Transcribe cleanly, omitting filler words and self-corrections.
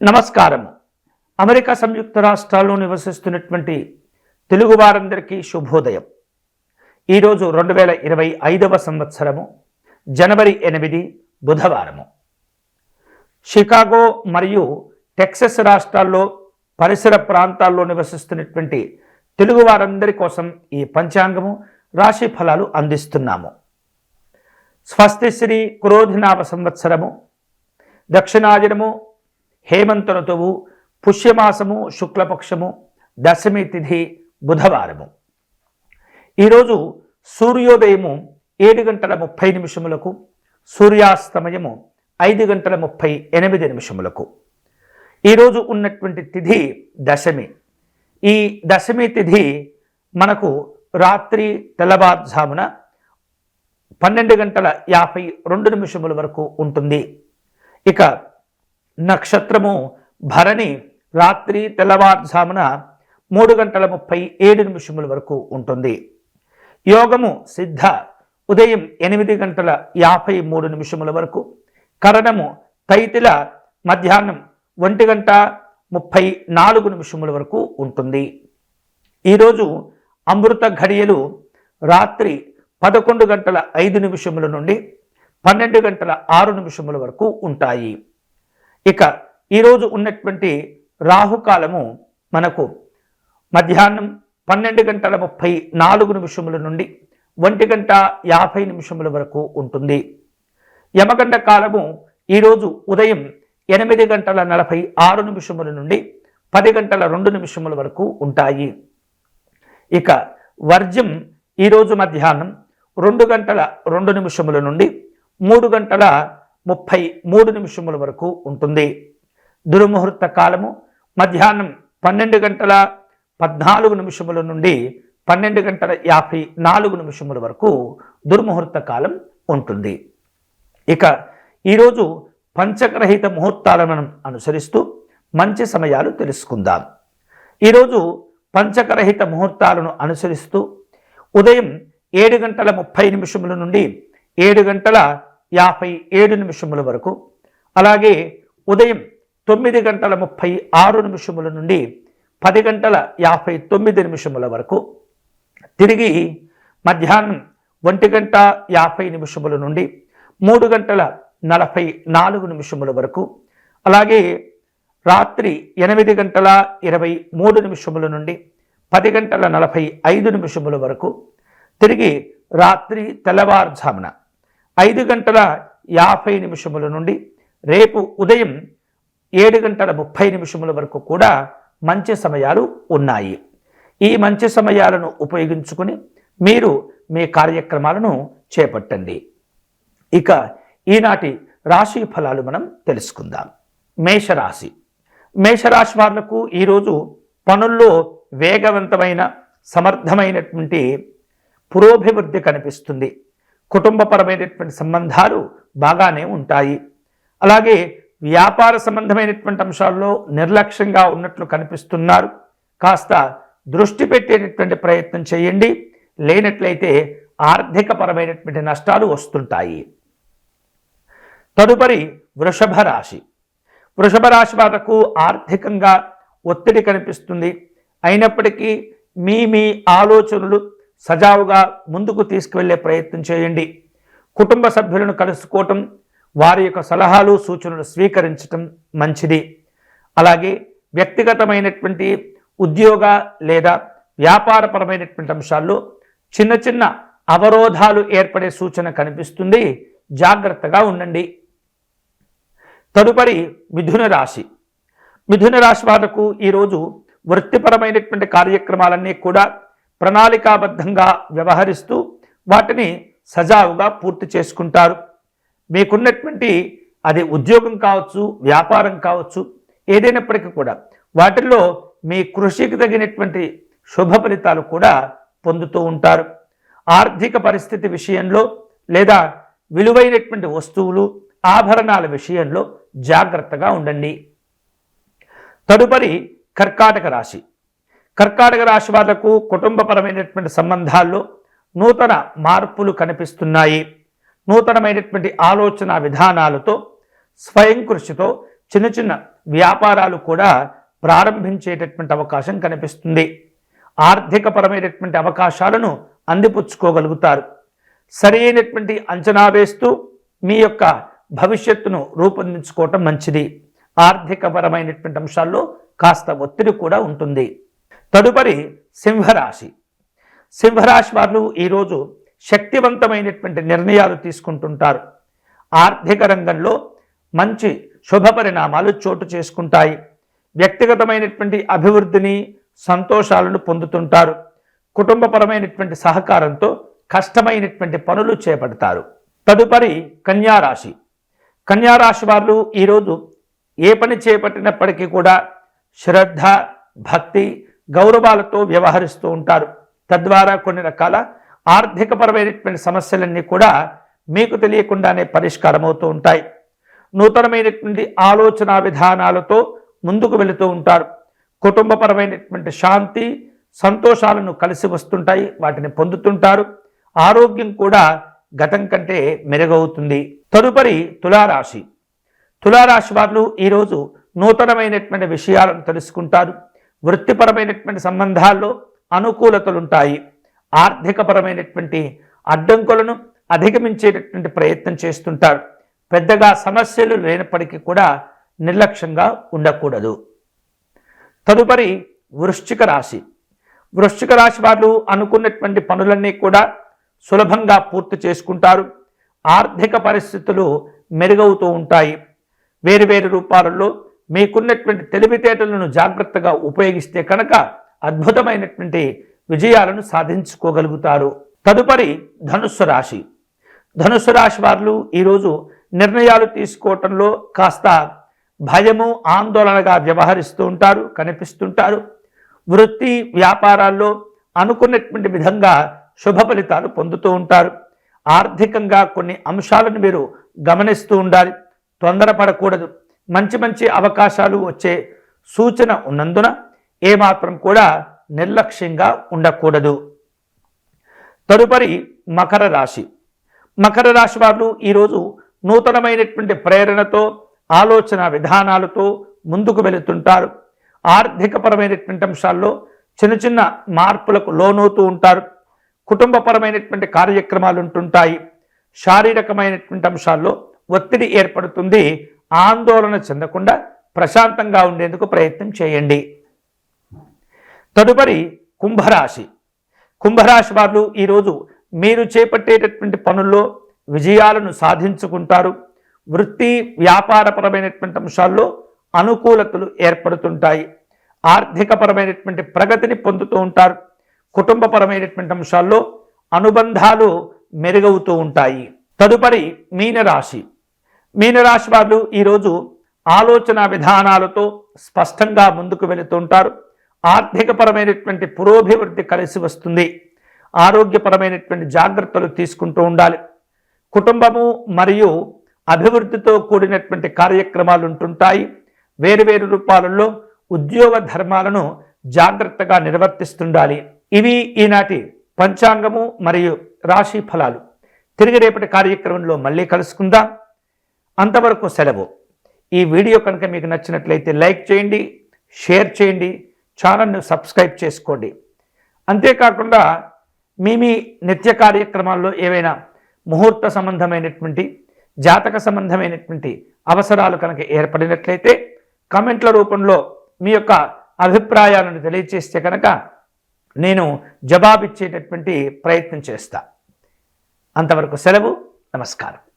నమస్కారం. అమెరికా సంయుక్త రాష్ట్రాల్లో నివసిస్తున్నటువంటి తెలుగు వారందరికీ శుభోదయం. ఈరోజు 2025వ సంవత్సరము జనవరి 8 బుధవారము. షికాగో మరియు టెక్సస్ రాష్ట్రాల్లో పరిసర ప్రాంతాల్లో నివసిస్తున్నటువంటి తెలుగు వారందరి కోసం ఈ పంచాంగము రాశి ఫలాలు అందిస్తున్నాము. స్వస్తిశ్రీ క్రోధినామ సంవత్సరము, దక్షిణాయనము, హేమంత ఋతువు, పుష్యమాసము, శుక్లపక్షము, దశమి తిథి బుధవారము. ఈరోజు సూర్యోదయము 7:30 సూర్యాస్తమయము 5:38 ఈరోజు ఉన్నటువంటి తిథి దశమి. ఈ దశమి తిథి మనకు రాత్రి తెల్లవారుజామున 12:52 వరకు ఉంటుంది. ఇక నక్షత్రము భరణి రాత్రి తెల్లవారుజామున 3:37 వరకు ఉంటుంది. యోగము సిద్ధ ఉదయం 8:53 వరకు, కరణము తైతిల మధ్యాహ్నం 1:34 వరకు ఉంటుంది. ఈరోజు అమృత ఘడియలు రాత్రి 11:05 నుండి 12:06 వరకు ఉంటాయి. ఇక ఈరోజు ఉన్నటువంటి రాహుకాలము మనకు మధ్యాహ్నం 12:34 నుండి 1:50 వరకు ఉంటుంది. యమగండ కాలము ఈరోజు ఉదయం 8:46 నుండి 10:02 వరకు ఉంటాయి. ఇక వర్జ్యం ఈరోజు మధ్యాహ్నం 2:02 నుండి 3:33 వరకు ఉంటుంది. దుర్ముహూర్త కాలము మధ్యాహ్నం 12:14 నుండి 12:54 వరకు దుర్ముహూర్త కాలం ఉంటుంది. ఇక ఈరోజు పంచగ్రహిత ముహూర్తాలను మనం అనుసరిస్తూ మంచి సమయాలు తెలుసుకుందాం. ఈరోజు పంచగ్రహిత ముహూర్తాలను అనుసరిస్తూ ఉదయం 7:30 నుండి 7:57 వరకు, అలాగే ఉదయం 9:36 నుండి 10:59 వరకు, తిరిగి మధ్యాహ్నం 1:50 నుండి 3:44 వరకు, అలాగే రాత్రి 8:23 నుండి 10:45 వరకు, తిరిగి రాత్రి తెల్లవారుజామున 5:50 నుండి రేపు ఉదయం 7:30 వరకు కూడా మంచి సమయాలు ఉన్నాయి. ఈ మంచి సమయాలను ఉపయోగించుకుని మీరు మీ కార్యక్రమాలను చేపట్టండి. ఇక ఈనాటి రాశి ఫలాలు మనం తెలుసుకుందాం. మేషరాశి. మేషరాశి వాళ్లకు ఈరోజు పనుల్లో వేగవంతమైన సమర్థమైనటువంటి పురోభివృద్ధి కనిపిస్తుంది. కుటుంబపరమైనటువంటి సంబంధాలు బాగానే ఉంటాయి. అలాగే వ్యాపార సంబంధమైనటువంటి అంశాల్లో నిర్లక్ష్యంగా ఉన్నట్లు కనిపిస్తున్నారు. కాస్త దృష్టి పెట్టేటటువంటి ప్రయత్నం చేయండి, లేనట్లయితే ఆర్థిక పరమైనటువంటి నష్టాలు వస్తుంటాయి. తదుపరి వృషభ రాశి. వృషభ రాశి వాళ్లకు ఆర్థికంగా ఒత్తిడి కనిపిస్తుంది. అయినప్పటికీ మీ ఆలోచనలు సజావుగా ముందుకు తీసుకువెళ్ళే ప్రయత్నం చేయండి. కుటుంబ సభ్యులను కలుసుకోవటం, వారి యొక్క సలహాలు సూచనలు స్వీకరించటం మంచిది. అలాగే వ్యక్తిగతమైనటువంటి ఉద్యోగ లేదా వ్యాపారపరమైనటువంటి అంశాల్లో చిన్న చిన్న అవరోధాలు ఏర్పడే సూచన కనిపిస్తుంది. జాగ్రత్తగా ఉండండి. తదుపరి మిథున రాశి. మిథున రాశి వాళ్లకు ఈరోజు వృత్తిపరమైనటువంటి కార్యక్రమాలన్నీ కూడా ప్రణాళికాబద్ధంగా వ్యవహరిస్తూ వాటిని సజావుగా పూర్తి చేసుకుంటారు. మీకున్నటువంటి అది ఉద్యోగం కావచ్చు, వ్యాపారం కావచ్చు, ఏదైనప్పటికీ కూడా వాటిల్లో మీ కృషికి తగినటువంటి శుభ ఫలితాలు కూడా పొందుతూ ఉంటారు. ఆర్థిక పరిస్థితి విషయంలో లేదా విలువైనటువంటి వస్తువులు, ఆభరణాల విషయంలో జాగ్రత్తగా ఉండండి. తదుపరి కర్కాటక రాశి. కర్కాటక రాశి వాళ్లకు కుటుంబపరమైనటువంటి సంబంధాల్లో నూతన మార్పులు కనిపిస్తున్నాయి. నూతనమైనటువంటి ఆలోచన విధానాలతో స్వయం కృషితో చిన్న చిన్న వ్యాపారాలు కూడా ప్రారంభించేటటువంటి అవకాశం కనిపిస్తుంది. ఆర్థికపరమైనటువంటి అవకాశాలను అందిపుచ్చుకోగలుగుతారు. సరైనటువంటి అంచనా వేస్తూ మీ యొక్క భవిష్యత్తును రూపొందించుకోవటం మంచిది. ఆర్థికపరమైనటువంటి అంశాల్లో కాస్త ఒత్తిడి కూడా ఉంటుంది. తదుపరి సింహరాశి. సింహరాశి వారు ఈరోజు శక్తివంతమైనటువంటి నిర్ణయాలు తీసుకుంటుంటారు. ఆర్థిక రంగంలో మంచి శుభ పరిణామాలు చోటు చేసుకుంటాయి. వ్యక్తిగతమైనటువంటి అభివృద్ధిని, సంతోషాలను పొందుతుంటారు. కుటుంబపరమైనటువంటి సహకారంతో కష్టమైనటువంటి పనులు చేపడతారు. తదుపరి కన్యారాశి. కన్యారాశి వారు ఈరోజు ఏ పని చేపట్టినప్పటికీ కూడా శ్రద్ధ, భక్తి, గౌరవాలతో వ్యవహరిస్తూ ఉంటారు. తద్వారా కొన్ని రకాల ఆర్థికపరమైనటువంటి సమస్యలన్నీ కూడా మీకు తెలియకుండానే పరిష్కారం అవుతూ ఉంటాయి. నూతనమైనటువంటి ఆలోచన విధానాలతో ముందుకు వెళుతూ ఉంటారు. కుటుంబపరమైనటువంటి శాంతి, సంతోషాలను కలిసి వస్తుంటాయి, వాటిని పొందుతుంటారు. ఆరోగ్యం కూడా గతం కంటే మెరుగవుతుంది. తదుపరి తులారాశి. తులారాశి వారు ఈరోజు నూతనమైనటువంటి విషయాలను తెలుసుకుంటారు. వృత్తిపరమైనటువంటి సంబంధాల్లో అనుకూలతలుంటాయి. ఆర్థికపరమైనటువంటి అడ్డంకులను అధిగమించేటటువంటి ప్రయత్నం చేస్తుంటారు. పెద్దగా సమస్యలు లేనప్పటికీ కూడా నిర్లక్ష్యంగా ఉండకూడదు. తదుపరి వృశ్చిక రాశి. వృశ్చిక రాశి వారు అనుకున్నటువంటి పనులన్నీ కూడా సులభంగా పూర్తి చేసుకుంటారు. ఆర్థిక పరిస్థితులు మెరుగవుతూ ఉంటాయి. వేరువేరు రూపాలలో మీకున్నటువంటి తెలివితేటలను జాగ్రత్తగా ఉపయోగిస్తే కనుక అద్భుతమైనటువంటి విజయాలను సాధించుకోగలుగుతారు. తదుపరి ధనుస్సు రాశి. ధనుస్సు రాశి వారు ఈరోజు నిర్ణయాలు తీసుకోవటంలో కాస్త భయము, ఆందోళనగా వ్యవహరిస్తూ ఉంటారు, కనిపిస్తుంటారు. వృత్తి వ్యాపారాల్లో అనుకున్నటువంటి విధంగా శుభ ఫలితాలు పొందుతూ ఉంటారు. ఆర్థికంగా కొన్ని అంశాలను మీరు గమనిస్తూ ఉండాలి. తొందరపడకూడదు. మంచి మంచి అవకాశాలు వచ్చే సూచన ఉన్నందున ఏమాత్రం కూడా నిర్లక్ష్యంగా ఉండకూడదు. తదుపరి మకర రాశి. మకర రాశి వారు ఈరోజు నూతనమైనటువంటి ప్రేరణతో, ఆలోచన విధానాలతో ముందుకు వెళుతుంటారు. ఆర్థికపరమైనటువంటి అంశాల్లో చిన్న చిన్న మార్పులకు లోనవుతూ ఉంటారు. కుటుంబపరమైనటువంటి కార్యక్రమాలు ఉంటుంటాయి. శారీరకమైనటువంటి అంశాల్లో ఒత్తిడి ఏర్పడుతుంది. ఆందోళన చెందకుండా ప్రశాంతంగా ఉండేందుకు ప్రయత్నం చేయండి. తదుపరి కుంభరాశి. కుంభరాశి వారు ఈరోజు మీరు చేపట్టేటటువంటి పనుల్లో విజయాలను సాధించుకుంటారు. వృత్తి వ్యాపారపరమైనటువంటి అంశాల్లో అనుకూలతలు ఏర్పడుతుంటాయి. ఆర్థికపరమైనటువంటి ప్రగతిని పొందుతూ ఉంటారు. కుటుంబపరమైనటువంటి అంశాల్లో అనుబంధాలు మెరుగవుతూ ఉంటాయి. తదుపరి మీనరాశి. మీనరాశి వారు ఈరోజు ఆలోచన విధానాలతో స్పష్టంగా ముందుకు వెళుతుంటారు. ఆర్థికపరమైనటువంటి పురోభివృద్ధి కలిసి వస్తుంది. ఆరోగ్యపరమైనటువంటి జాగ్రత్తలు తీసుకుంటూ ఉండాలి. కుటుంబము మరియు అభివృద్ధితో కూడినటువంటి కార్యక్రమాలు ఉంటుంటాయి. వేరువేరు రూపాలలో ఉద్యోగ ధర్మాలను జాగ్రత్తగా నిర్వర్తిస్తుండాలి. ఇవి ఈనాటి పంచాంగము మరియు రాశి ఫలాలు. తిరిగి రేపటి కార్యక్రమంలో మళ్ళీ కలుసుకుందాం. అంతవరకు సెలవు. ఈ వీడియో కనుక మీకు నచ్చినట్లయితే లైక్ చేయండి, షేర్ చేయండి, ఛానల్ను సబ్స్క్రైబ్ చేసుకోండి. అంతేకాకుండా మీ నిత్య కార్యక్రమాల్లో ఏవైనా ముహూర్త సంబంధమైనటువంటి, జాతక సంబంధమైనటువంటి అవసరాలు కనుక ఏర్పడినట్లయితే కామెంట్ల రూపంలో మీ యొక్క అభిప్రాయాలను తెలియజేస్తే కనుక నేను జవాబిచ్చేటటువంటి ప్రయత్నం చేస్తా. అంతవరకు సెలవు. నమస్కారం.